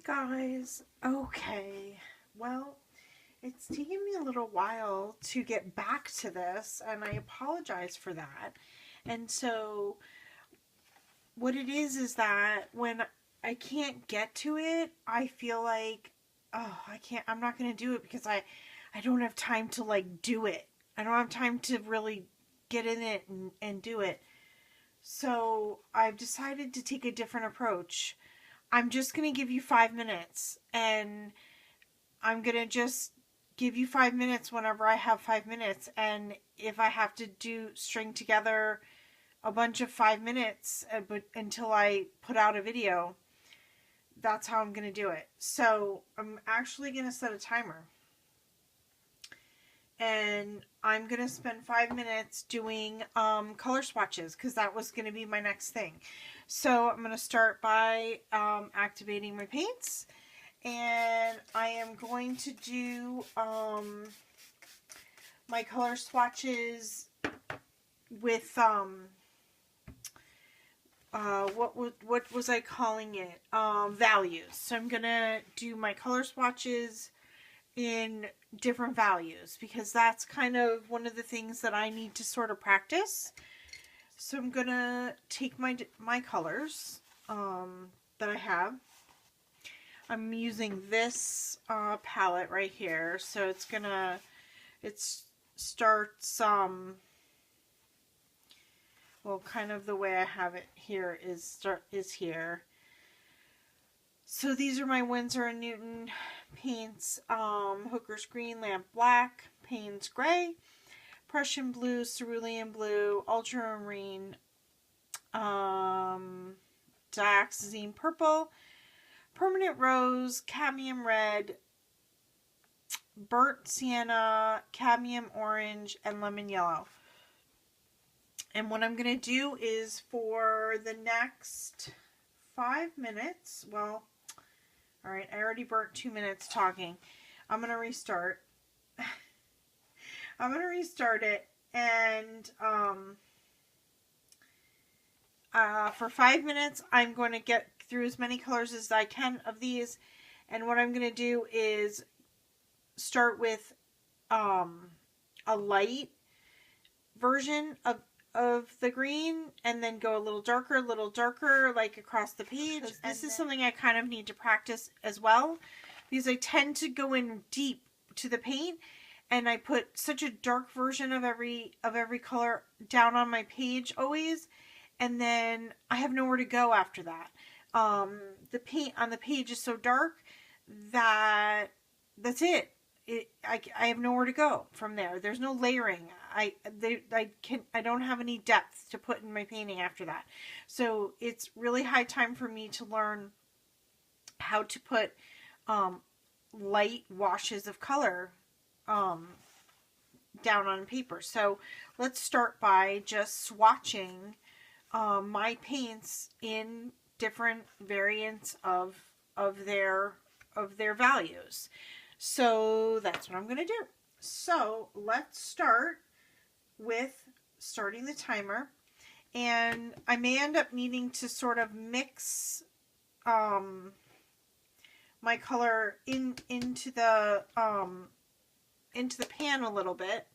Guys, okay, well, it's taken me a little while to get back to this, and I apologize for that. And so what it is that when I can't get to it, I feel like, oh, I'm not going to do it because I don't have time to like do it. I don't have time to really get in it and do it. So I've decided to take a different approach. I'm just going to give you 5 minutes, and I'm going to just give you 5 minutes whenever I have 5 minutes. And if I have to string together a bunch of 5 minutes but until I put out a video, that's how I'm going to do it. So I'm actually going to set a timer. And I'm going to spend 5 minutes doing color swatches because that was going to be my next thing. So I'm going to start by activating my paints. And I am going to do my color swatches with, what was I calling it? Values. So I'm going to do my color swatches in different values because that's kind of one of the things that I need to sort of practice. So I'm gonna take my colors that I have. I'm using this palette right here, so it starts well, kind of the way I have it here is here. So these are my Winsor Newton paints, Hooker's Green, Lamp Black, Payne's Gray, Prussian Blue, Cerulean Blue, Ultramarine, Dioxazine Purple, Permanent Rose, Cadmium Red, Burnt Sienna, Cadmium Orange, and Lemon Yellow. And what I'm going to do is for the next 5 minutes, well, alright, I already burnt 2 minutes talking. I'm going to restart. I'm going to restart it, and for 5 minutes I'm going to get through as many colors as I can of these, and what I'm going to do is start with a light version of the green, and then go a little darker, like across the page. This is something I kind of need to practice as well, because I tend to go in deep to the paint, and I put such a dark version of every color down on my page always, and then I have nowhere to go after that. The paint on the page is so dark that that's it. I have nowhere to go from there. There's no layering. I don't have any depth to put in my painting after that. So it's really high time for me to learn how to put light washes of color down on paper. So let's start by just swatching my paints in different variants of their values. So that's what I'm going to do. So let's start with starting the timer, and I may end up needing to sort of mix my color into the pan a little bit.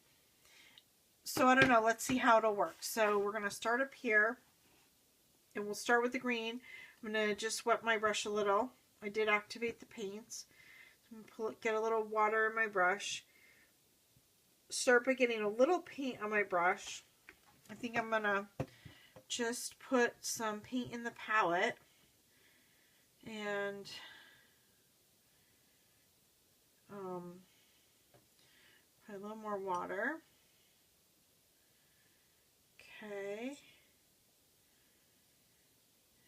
So I don't know, let's see how it'll work. So we're going to start up here, and we'll start with the green. I'm going to just wet my brush a little. I did activate the paints. Get a little water in my brush. Start by getting a little paint on my brush. I think I'm gonna just put some paint in the palette and put a little more water. Okay,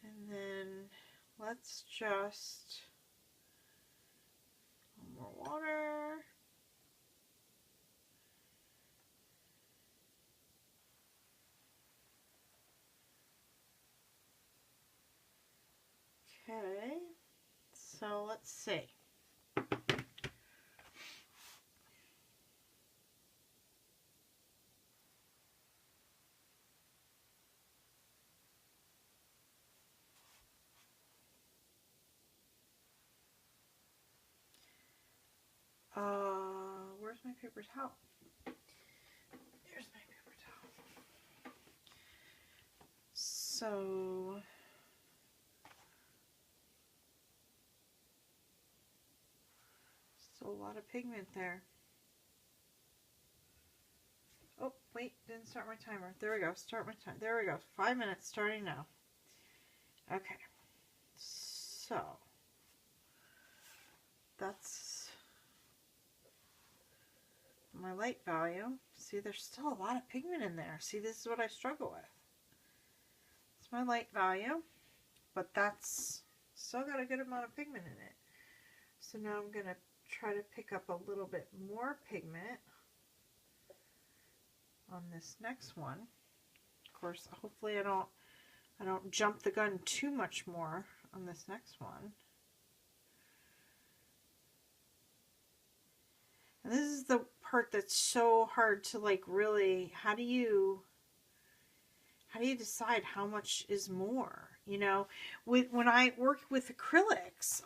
and then let's just more water. Okay, so let's see. where's my paper towel? There's my paper towel. So still a lot of pigment there. Oh, wait, didn't start my timer. There we go, start my time. There we go, 5 minutes starting now. Okay, so that's my light value. See, there's still a lot of pigment in there. See, this is what I struggle with. It's my light value, but that's still got a good amount of pigment in it. So now I'm going to try to pick up a little bit more pigment on this next one. Of course, hopefully I don't jump the gun too much more on this next one. And this is the part that's so hard to like really, how do you decide how much is more? You know, when I work with acrylics,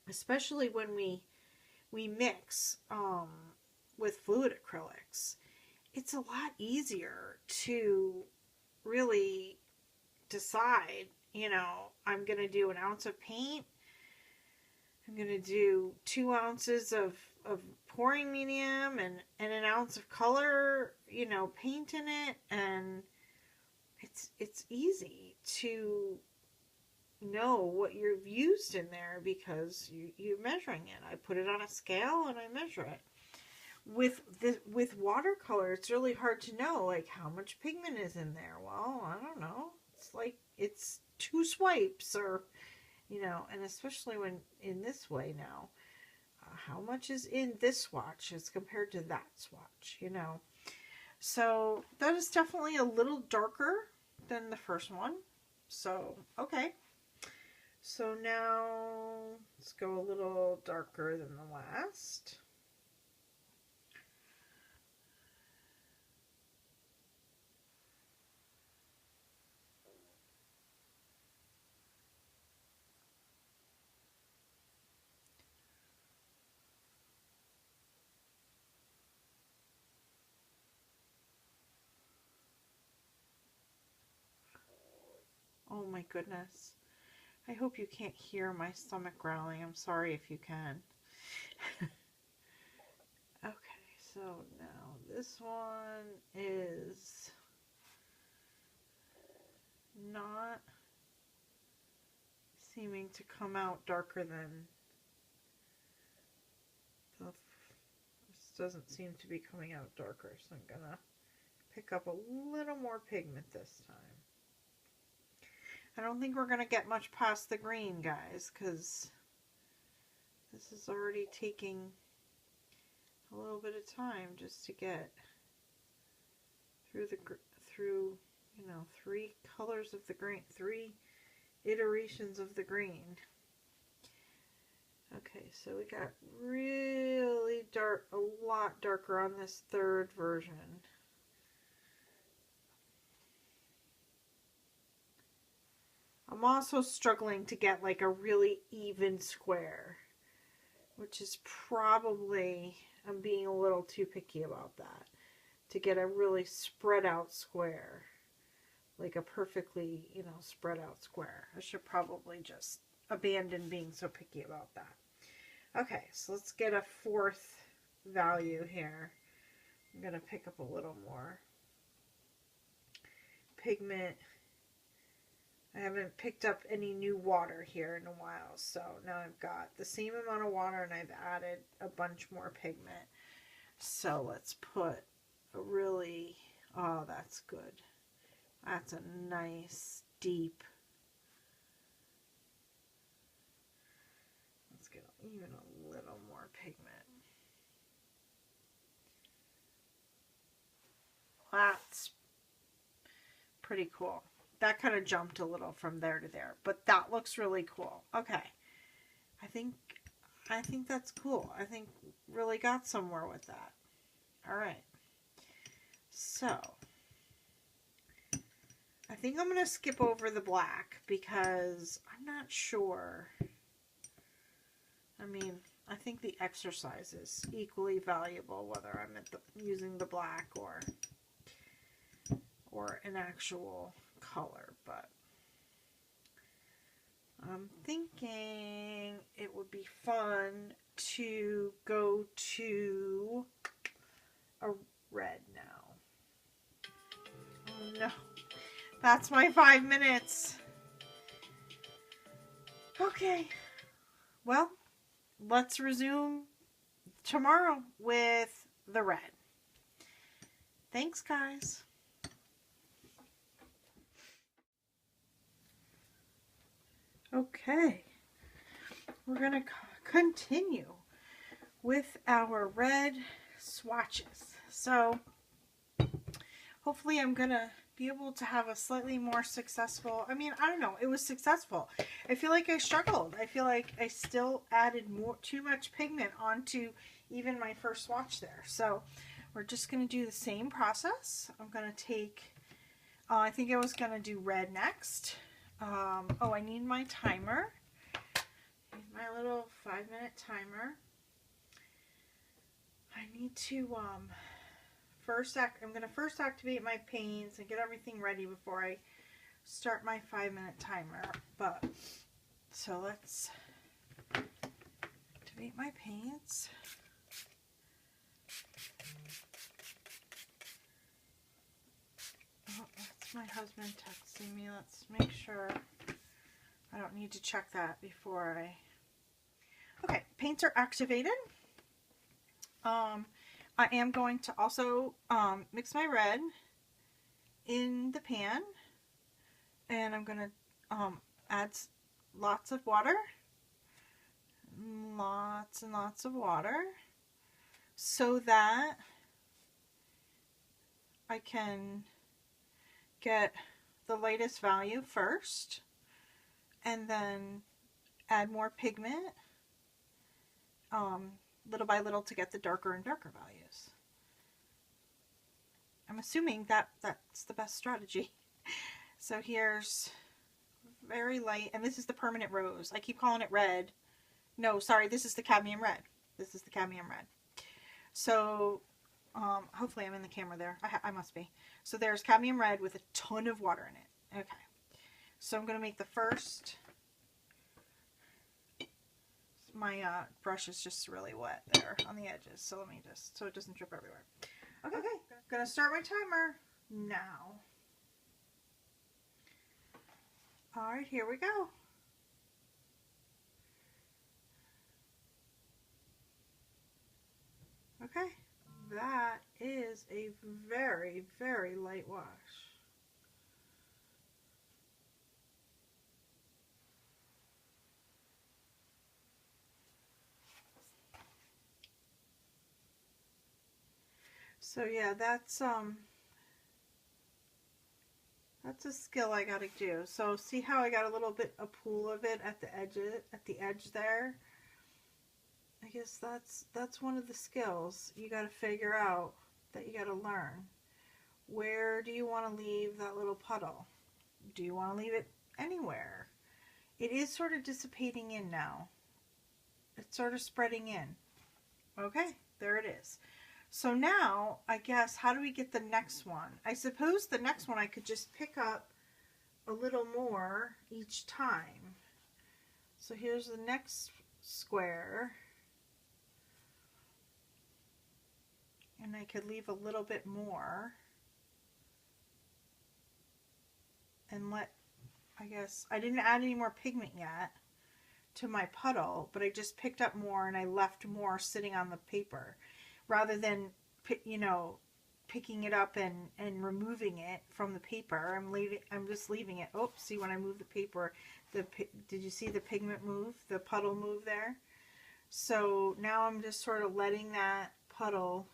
especially when we mix with fluid acrylics, it's a lot easier to really decide, you know, I'm going to do an ounce of paint, I'm going to do 2 ounces of pouring medium and an ounce of color, you know, paint in it, and it's easy to know what you've used in there because you're measuring it. I put it on a scale and I measure it. With watercolor, it's really hard to know like how much pigment is in there. Well, I don't know. It's like it's 2 swipes, or you know, and especially when in this way now, how much is in this swatch as compared to that swatch, you know. So that is definitely a little darker than the first one. So okay. So now let's go a little darker than the last. Oh my goodness. I hope you can't hear my stomach growling. I'm sorry if you can. Okay, so now this one is not seeming to come out darker than this doesn't seem to be coming out darker, so I'm gonna pick up a little more pigment this time. I don't think we're going to get much past the green, guys, because this is already taking a little bit of time just to get through you know, 3 colors of the green, 3 iterations of the green. Okay, so we got really dark, a lot darker on this 3rd version. I'm also struggling to get like a really even square, which is probably, I'm being a little too picky about that, to get a really spread out square, like a perfectly, you know, spread out square. I should probably just abandon being so picky about that. Okay, so let's get a 4th value here. I'm going to pick up a little more pigment. I haven't picked up any new water here in a while, so now I've got the same amount of water and I've added a bunch more pigment. So let's put a really, oh, that's good. That's a nice deep. Let's get even a little more pigment. That's pretty cool. That kind of jumped a little from there to there, but that looks really cool. Okay. I think that's cool. I think really got somewhere with that. All right. So, I think I'm going to skip over the black because I'm not sure. I mean, I think the exercise is equally valuable, whether I'm using the black or an actual color, but I'm thinking it would be fun to go to a red now. Oh no, that's my 5 minutes. Okay, well, let's resume tomorrow with the red. Thanks, guys. Okay, we're going to continue with our red swatches. So hopefully I'm going to be able to have a slightly more successful, I mean, I don't know, it was successful. I feel like I struggled. I feel like I still added too much pigment onto even my first swatch there. So we're just going to do the same process. I'm going to take, I think I was going to do red next. Oh, I need my timer. I need my little 5-minute timer. I need to, I'm going to first activate my paints and get everything ready before I start my 5-minute timer. But, so let's activate my paints. Oh, that's my husband texting me. Let's make sure I don't need to check that before I... Okay, paints are activated. I am going to also mix my red in the pan, and I'm going to add lots of water, lots and lots of water, so that I can get the lightest value first and then add more pigment little by little to get the darker and darker values. I'm assuming that that's the best strategy. So here's very light, and this is the permanent rose. I keep calling it red. No, sorry, this is the cadmium red. This is the cadmium red. So hopefully I'm in the camera there. I must be. So there's cadmium red with a ton of water in it. Okay. So I'm going to make the first. My brush is just really wet there on the edges. So let me just, so it doesn't drip everywhere. Okay. Going to start my timer now. Alright, here we go. Okay. That is a very, very light wash. So yeah, that's a skill I gotta do. So see how I got a little bit a pool of it at the edge there? I guess that's one of the skills you got to figure out, that you got to learn. Where do you want to leave that little puddle? Do you want to leave it anywhere? It is sort of dissipating in now. It's sort of spreading in. Okay, there it is. So now, I guess, how do we get the next one? I suppose the next one I could just pick up a little more each time. So here's the next square. And I could leave a little bit more and let, I guess, I didn't add any more pigment yet to my puddle, but I just picked up more and I left more sitting on the paper rather than, you know, picking it up and removing it from the paper. I'm just leaving it. Oh, see, when I move the paper, did you see the pigment move, the puddle move there? So now I'm just sort of letting that puddle,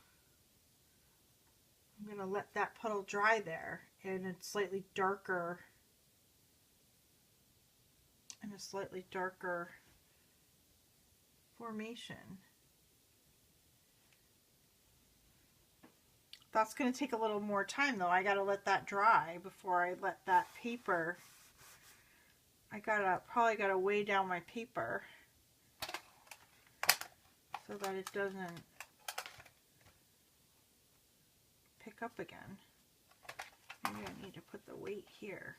I'm going to let that puddle dry there in a slightly darker, formation. That's going to take a little more time though. I got to let that dry before I let that paper, probably got to weigh down my paper. so that it doesn't pick up again. Maybe I need to put the weight here.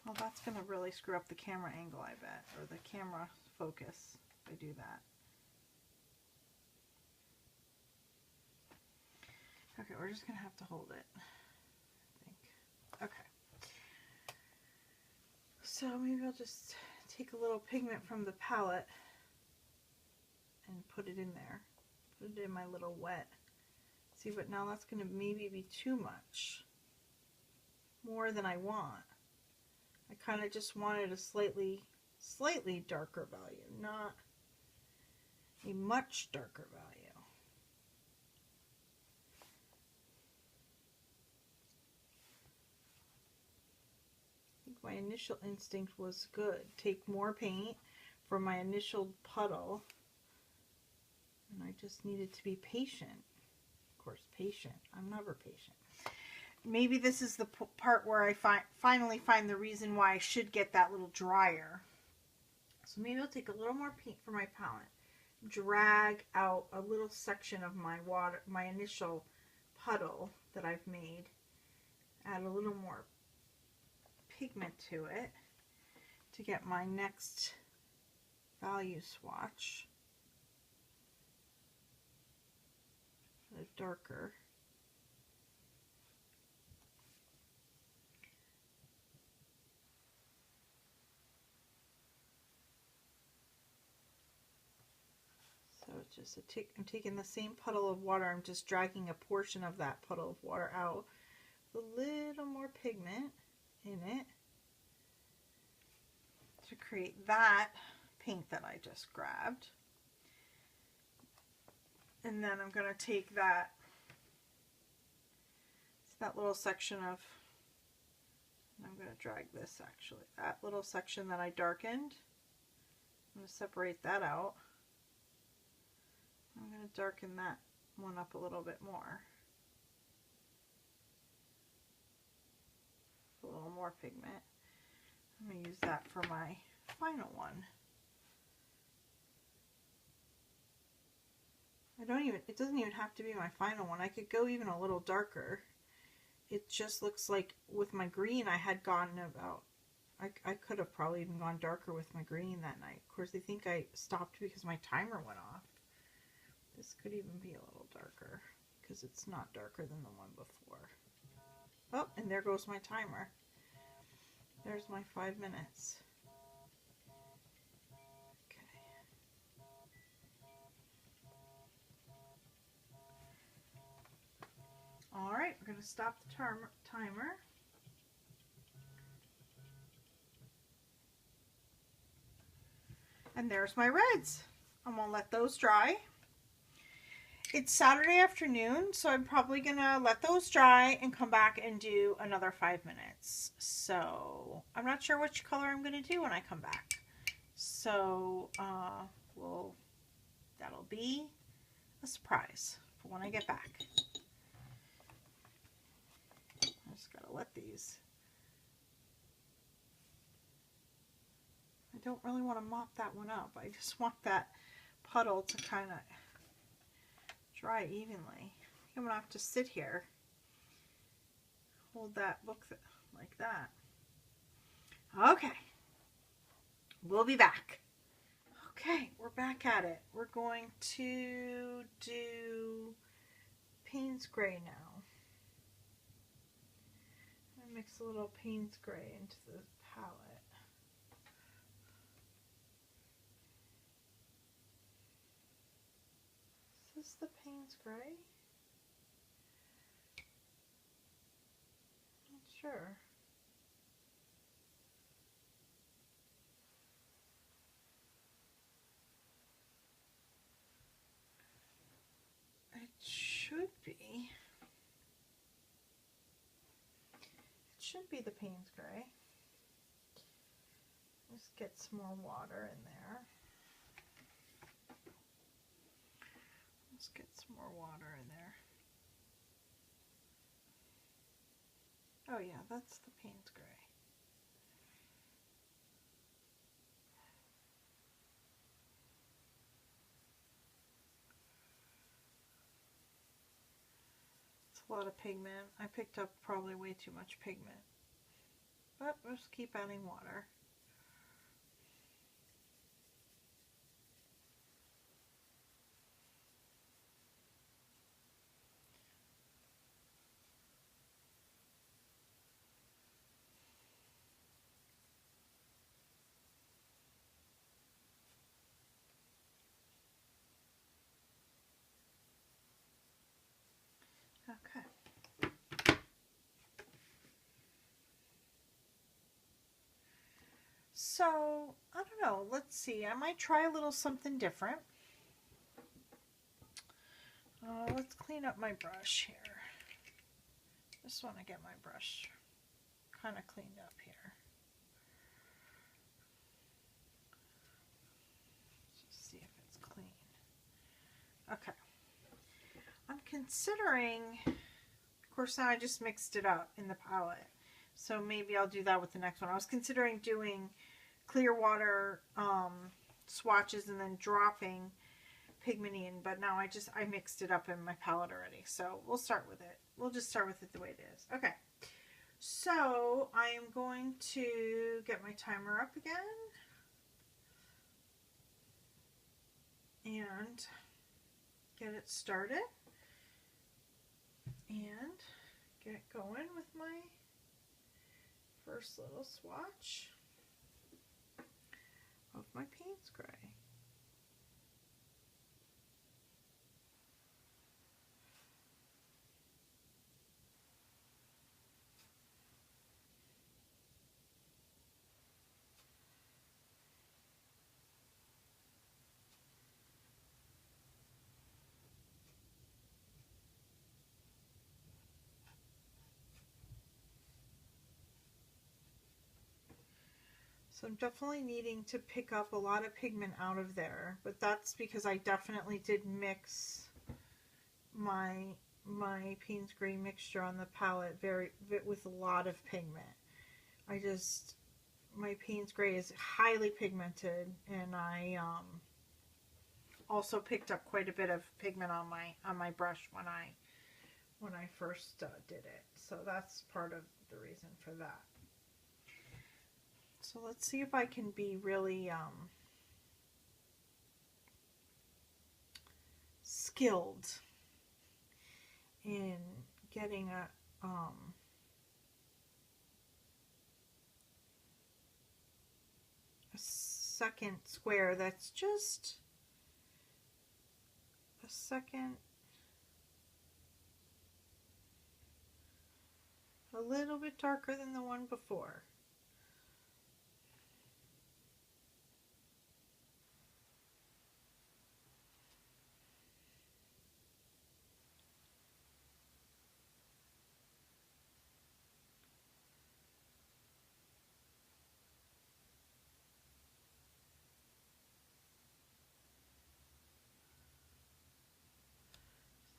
Well, that's going to really screw up the camera angle, I bet, or the camera focus if I do that. Okay, we're just going to have to hold it, I think. Okay. So maybe I'll just take a little pigment from the palette and put it in there. Put it in my little wet. See, but now that's going to maybe be too much. More than I want. I kind of just wanted a slightly darker value, not a much darker value. I think my initial instinct was good. Take more paint for my initial puddle, and I just needed to be patient. Of course, patient. I'm never patient. Maybe this is the part where I finally find the reason why I should get that little drier. So maybe I'll take a little more paint for my palette, drag out a little section of my initial puddle that I've made, add a little more pigment to it to get my next value swatch, a darker. So it's just I'm taking the same puddle of water, I'm just dragging a portion of that puddle of water out with a little more pigment in it to create that paint that I just grabbed. And then I'm going to take that little section of, I'm going to drag this actually, that little section that I darkened. I'm going to separate that out. I'm going to darken that one up a little bit more. A little more pigment. I'm going to use that for my final one. It doesn't even have to be my final one. I could go even a little darker. It just looks like with my green I had gotten about, I could have probably even gone darker with my green that night. Of course, I think I stopped because my timer went off. This could even be a little darker because it's not darker than the one before. Oh, and there goes my timer. There's my 5 minutes. Okay. All right, we're going to stop the timer. And there's my reds. I'm going to let those dry. It's Saturday afternoon, so I'm probably going to let those dry and come back and do another 5 minutes. So I'm not sure which color I'm going to do when I come back. So that'll be a surprise for when I get back. I just got to let these. I don't really want to mop that one up. I just want that puddle to kind of dry evenly. I'm gonna have to sit here, hold that book like that. Okay, we'll be back. Okay, we're back at it. We're going to do Payne's Gray now. I'm gonna mix a little Payne's Gray into the palette. Is this the Payne's Gray? Not sure. It should be. It should be the Payne's Gray. Just get some more water in there. Let's get some more water in there. Oh yeah, that's the Payne's Gray. It's a lot of pigment. I picked up probably way too much pigment. But we'll just keep adding water. Okay. So, I don't know. Let's see. I might try a little something different. Let's clean up my brush here. Just want to get my brush kind of cleaned up here. Let's just see if it's clean. Okay. I'm considering, of course now I just mixed it up in the palette, so maybe I'll do that with the next one. I was considering doing clear water swatches and then dropping pigment in, but now I mixed it up in my palette already, so we'll start with it. We'll just start with it the way it is. Okay, so I am going to get my timer up again and get it started and get going with my first little swatch of my Payne's Gray. So I'm definitely needing to pick up a lot of pigment out of there, but that's because I definitely did mix my Payne's Gray mixture on the palette with a lot of pigment. My Payne's Gray is highly pigmented, and I also picked up quite a bit of pigment on my brush when I first did it. So that's part of the reason for that. So let's see if I can be really skilled in getting a second square that's just a second, a little bit darker than the one before.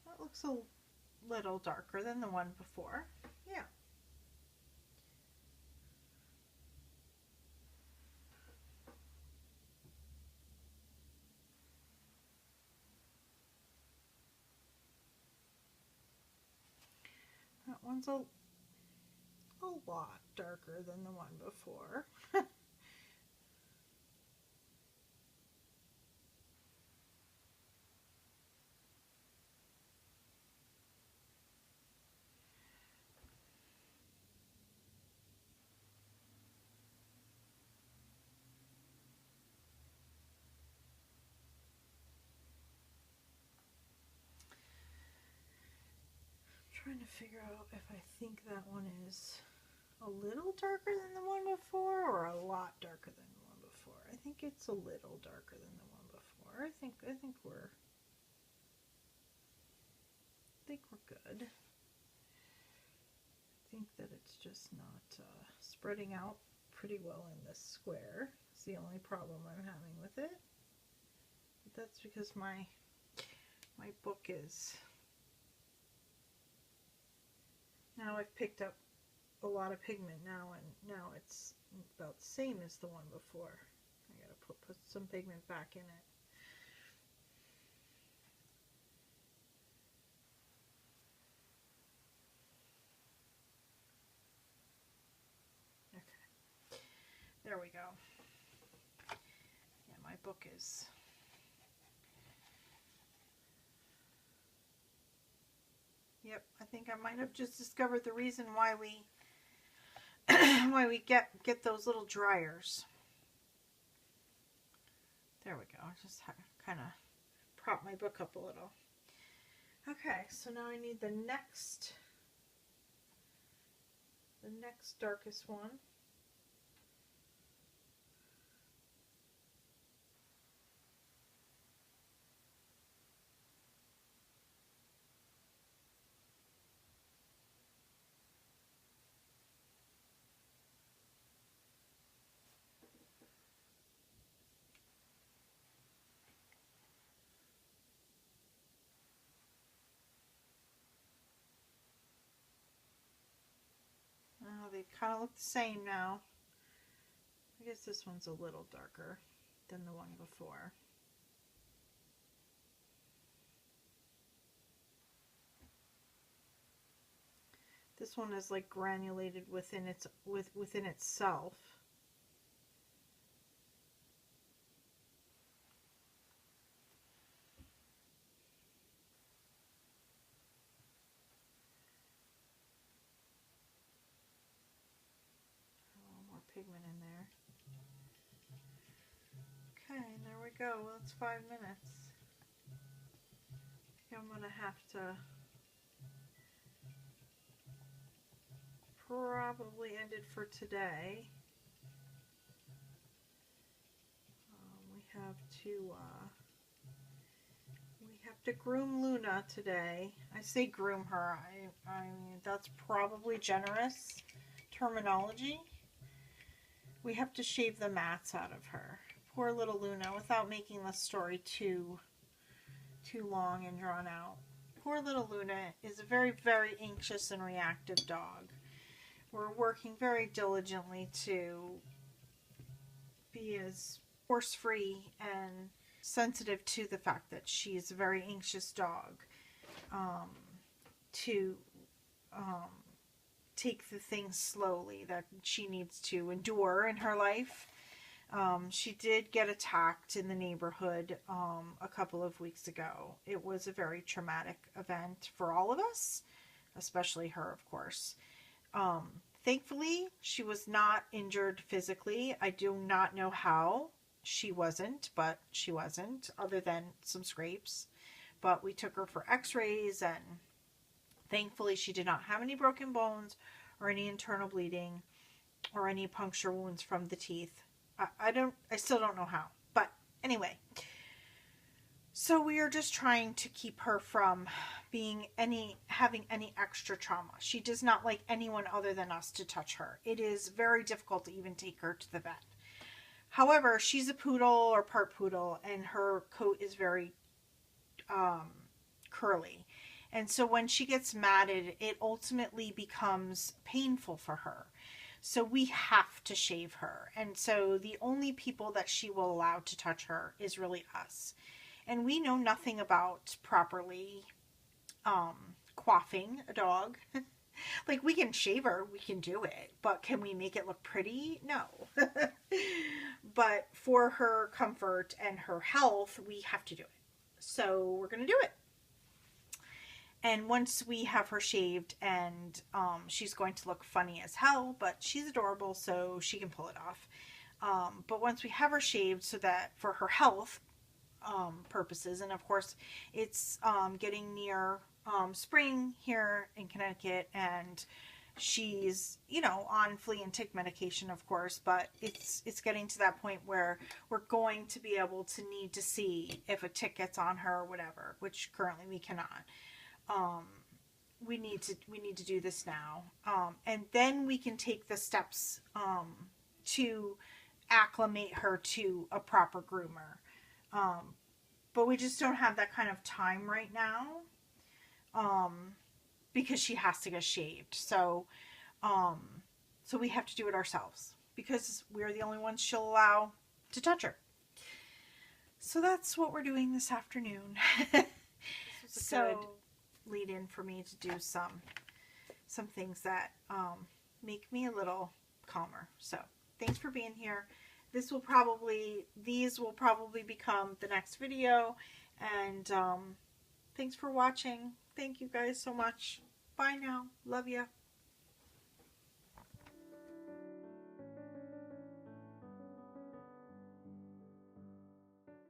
That looks a little darker than the one before. Yeah. That one's a lot darker than the one before. Trying to figure out if I think that one is a little darker than the one before or a lot darker than the one before. I think it's a little darker than the one before. I think we're good. I think that it's just not spreading out pretty well in this square. It's the only problem I'm having with it. But that's because my book is, now I've picked up a lot of pigment now, and now it's about the same as the one before. I gotta put some pigment back in it. Okay, there we go. Yeah, my book is... Yep, I think I might have just discovered the reason why we why we get those little dryers. There we go. Just kind of prop my book up a little. Okay, so now I need the next darkest one. Oh, they kind of look the same now. I guess this one's a little darker than the one before. This one is like granulated within itself. Pigment in there. Okay, and there we go. Well, it's 5 minutes. I think I'm gonna have to probably end it for today. We have to groom Luna today. I say groom her. I mean, that's probably generous terminology. We have to shave the mats out of her. Poor little Luna, without making the story too long and drawn out. Poor little Luna is a very, very anxious and reactive dog. We're working very diligently to be as force-free and sensitive to the fact that she is a very anxious dog. To take the things slowly that she needs to endure in her life. She did get attacked in the neighborhood a couple of weeks ago. It was a very traumatic event for all of us, especially her, of course. Thankfully, she was not injured physically. I do not know how she wasn't, but she wasn't, other than some scrapes. But we took her for x-rays, and thankfully, she did not have any broken bones or any internal bleeding or any puncture wounds from the teeth. I still don't know how, but anyway. So we are just trying to keep her from having any extra trauma. She does not like anyone other than us to touch her. It is very difficult to even take her to the vet. However, she's a poodle or part poodle, and her coat is very curly. And so when she gets matted, it ultimately becomes painful for her. So we have to shave her. And so the only people that she will allow to touch her is really us. And we know nothing about properly coiffing a dog. Like, we can shave her, we can do it, but can we make it look pretty? No. But for her comfort and her health, we have to do it. So we're going to do it. And once we have her shaved, and she's going to look funny as hell, but she's adorable, so she can pull it off. But once we have her shaved, so that for her health purposes, and of course it's getting near spring here in Connecticut, and she's, you know, on flea and tick medication, of course, but it's getting to that point where we're going to be able to need to see if a tick gets on her or whatever, which currently we cannot. We need to do this now, and then we can take the steps to acclimate her to a proper groomer. But we just don't have that kind of time right now, because she has to get shaved. So So we have to do it ourselves because we're the only ones she'll allow to touch her. So that's what we're doing this afternoon. This was a good lead in for me to do some things that make me a little calmer. So thanks for being here. These will probably become the next video, and thanks for watching. Thank you guys so much. Bye now. Love ya.